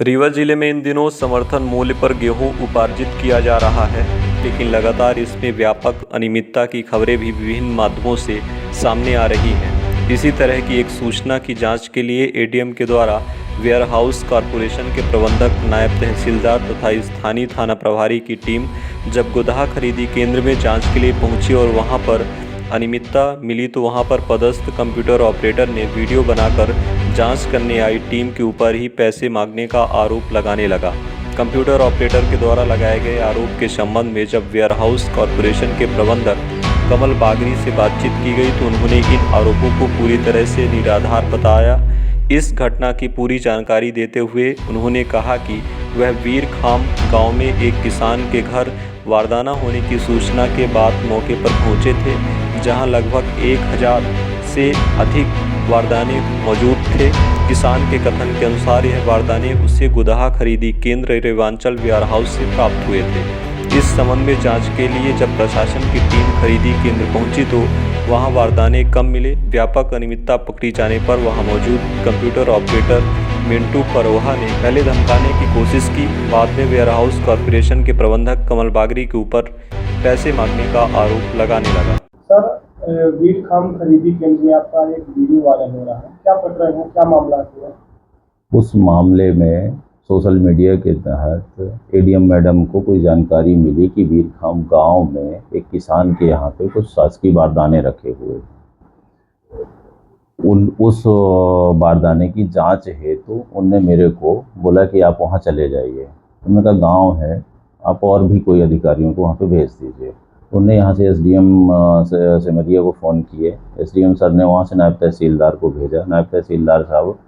रीवा जिले में इन दिनों समर्थन मूल्य पर गेहूं उपार्जित किया जा रहा है, लेकिन लगातार इसमें व्यापक अनियमितता की खबरें भी विभिन्न माध्यमों से सामने आ रही हैं। इसी तरह की एक सूचना की जांच के लिए एडीएम के द्वारा वेयर हाउस कॉरपोरेशन के प्रबंधक, नायब तहसीलदार तथा स्थानीय थाना प्रभारी की टीम जब गोदाहा खरीदी केंद्र में जाँच के लिए पहुँची और वहाँ पर अनियमितता मिली तो वहां पर पदस्थ कंप्यूटर ऑपरेटर ने वीडियो बनाकर जांच करने आई टीम के ऊपर ही पैसे मांगने का आरोप लगाने लगा। कंप्यूटर ऑपरेटर के द्वारा लगाए गए आरोप के संबंध में जब वेयर हाउस कॉरपोरेशन के प्रबंधक कमल बागरी से बातचीत की गई तो उन्होंने इन आरोपों को पूरी तरह से निराधार बताया। इस घटना की पूरी जानकारी देते हुए उन्होंने कहा कि वह वीर खाम गाँव में एक किसान के घर वारदाना होने की सूचना के बाद मौके पर पहुंचे थे, जहां लगभग 1000 से अधिक वारदाने मौजूद थे। किसान के कथन के अनुसार यह वारदाने उसे गोदाहा खरीदी केंद्र रेवांचल वेयर हाउस से प्राप्त हुए थे। इस संबंध में जांच के लिए जब प्रशासन की टीम खरीदी केंद्र पहुंची तो वहां वारदाने कम मिले। व्यापक अनियमितता पकड़ी जाने पर वहां मौजूद कंप्यूटर ऑपरेटर मिंटू परोहा ने पहले धमकाने की कोशिश की, बाद में वेयर हाउस कॉरपोरेशन के प्रबंधक कमल बागरी के ऊपर पैसे मांगने का आरोप लगाने लगा। सर, वीर खाम खरीदी केंद्र में आपका एक वीडियो वायरल हो रहा है, क्या प्रकरण है, क्या मामला है? उस मामले में सोशल मीडिया के तहत एडीएम मैडम को कोई जानकारी मिली कि वीर खाम गाँव में एक किसान के यहाँ पे कुछ शासकीय बारदाने रखे हुए। उस बारदाने की जांच हेतु उनने मेरे को बोला कि आप वहाँ चले जाइए। उन्होंने कहा गाँव है, आप और भी कोई अधिकारियों को वहाँ पे भेज दीजिए। उनने यहाँ से एसडीएम सिमरिया को फ़ोन किए। एसडीएम सर ने वहाँ से नायब तहसीलदार को भेजा। नायब तहसीलदार साहब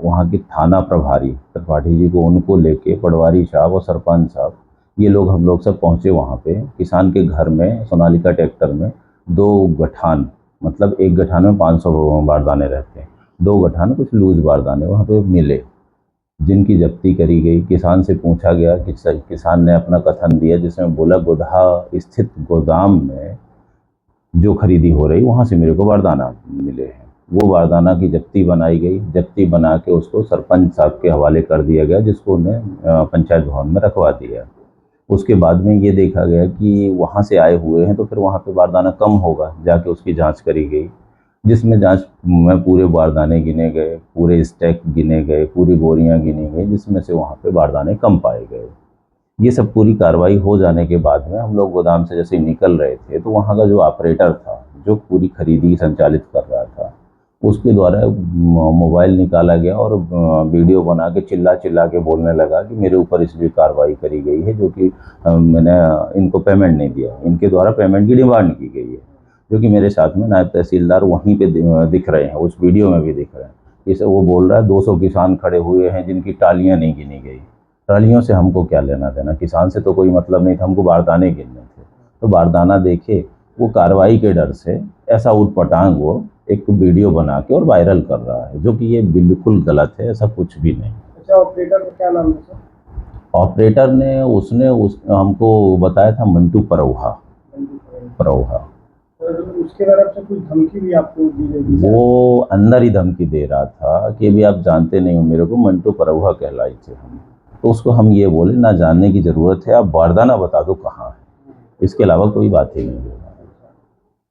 वहाँ की थाना प्रभारी त्रिपाठी जी को, उनको लेके पटवारी साहब और सरपंच साहब, ये लोग हम लोग सब पहुँचे वहाँ पे। किसान के घर में सोनालिका ट्रैक्टर में 2 गठान, मतलब एक गठान में 500 बारदाने रहते हैं, 2 गठान कुछ लूज बारदाने वहाँ पे मिले, जिनकी जब्ती करी गई। किसान से पूछा गया कि किसान ने अपना कथन दिया जिसमें बोला गोदाहा स्थित गोदाम में जो खरीदी हो रही वहाँ से मेरे को बारदाना मिले हैं। वो बारदाना की जब्ती बनाई गई। जब्ती बना के उसको सरपंच साहब के हवाले कर दिया गया, जिसको उन्हें पंचायत भवन में रखवा दिया। उसके बाद में ये देखा गया कि वहाँ से आए हुए हैं तो फिर वहाँ पे बारदाना कम होगा, जाके उसकी जांच करी गई, जिसमें जांच में पूरे बारदाने गिने गए, पूरे स्टैक गिने गए, पूरी बोरियां गिनी गई, जिसमें से वहाँ पे बारदाने कम पाए गए। ये सब पूरी कार्रवाई हो जाने के बाद में हम लोग गोदाम से जैसे निकल रहे थे तो वहाँ का जो ऑपरेटर था, जो पूरी खरीदी संचालित कर रहा था, उसके द्वारा मोबाइल निकाला गया और वीडियो बना के चिल्ला चिल्ला के बोलने लगा कि मेरे ऊपर इसलिए कार्रवाई करी गई है जो कि मैंने इनको पेमेंट नहीं दिया। इनके द्वारा पेमेंट की डिमांड की गई है, जो कि मेरे साथ में नायब तहसीलदार वहीं पे दिख रहे हैं, उस वीडियो में भी दिख रहे हैं। इसे वो बोल रहा है 200 किसान खड़े हुए हैं जिनकी टालियाँ नहीं गिनी गई। टालियों से हमको क्या लेना देना, किसान से तो कोई मतलब नहीं था, हमको बारदाने गिनने थे। तो बारदाना देखे वो कार्रवाई के डर से ऐसा उटपटांग वो एक वीडियो बना के और वायरल कर रहा है, जो कि ये बिल्कुल गलत है, ऐसा कुछ भी नहीं। अच्छा, ऑपरेटर का क्या नाम है सर? ऑपरेटर ने हमको बताया था मिंटू परोहा। उसके तरफ से कुछ धमकी भी आपको दी गई? वो अंदर ही धमकी दे रहा था कि अभी आप जानते नहीं हो मेरे को, मिंटू परोहा कहलाई थे हम। तो उसको हम ये बोले ना जानने की ज़रूरत है, आप बारदाना बता दो कहाँ है, इसके अलावा कोई बात ही नहीं है।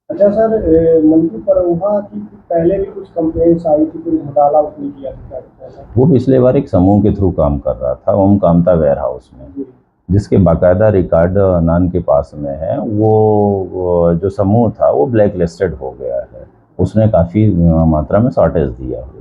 अच्छा सर, मिंटू परोहा की पहले भी कुछ कंप्लेंट्स आई थी, कुछ घोटाला उसने किया था? वो पिछले बार एक समूह के थ्रू काम कर रहा था, ओम कामता वेयर हाउस में, जिसके बाकायदा रिकॉर्ड नान के पास में है। वो जो समूह था वो ब्लैक लिस्टेड हो गया है, उसने काफ़ी मात्रा में शॉर्टेज दिया हुआ।